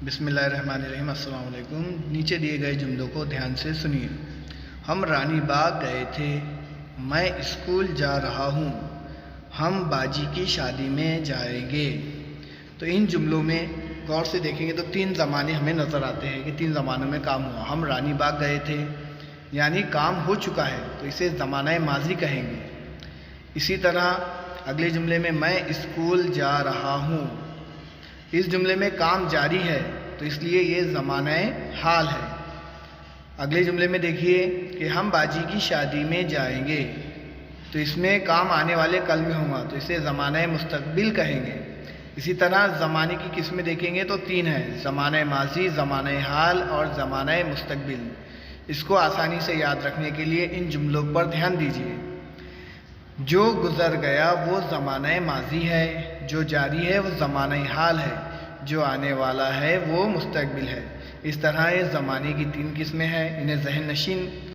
بسم اللہ الرحمن الرحیم۔ السلام علیکم۔ نیچے دیے گئے جملوں کو دھیان سے سنیے۔ ہم رانی باغ گئے تھے، میں اسکول جا رہا ہوں، ہم باجی کی شادی میں جائیں گے۔ تو ان جملوں میں غور سے دیکھیں گے تو تین زمانے ہمیں نظر آتے ہیں کہ تین زمانوں میں کام ہوا۔ ہم رانی باغ گئے تھے یعنی کام ہو چکا ہے، تو اسے زمانہ ماضی کہیں گے۔ اسی طرح اگلے جملے میں اسکول جا رہا ہوں، اس جملے میں کام جاری ہے تو اس لیے یہ زمانہ حال ہے۔ اگلے جملے میں دیکھیے کہ ہم باجی کی شادی میں جائیں گے، تو اس میں کام آنے والے کل میں ہوگا تو اسے زمانہ مستقبل کہیں گے۔ اسی طرح زمانے کی قسمیں دیکھیں گے تو تین ہیں، زمانہ ماضی، زمانہ حال اور زمانہ مستقبل۔ اس کو آسانی سے یاد رکھنے کے لیے ان جملوں پر دھیان دیجیے۔ جو گزر گیا وہ زمانہ ماضی ہے، جو جاری ہے وہ زمانہ حال ہے، جو آنے والا ہے وہ مستقبل ہے۔ اس طرح یہ زمانے کی تین قسمیں ہیں، انہیں ذہن نشین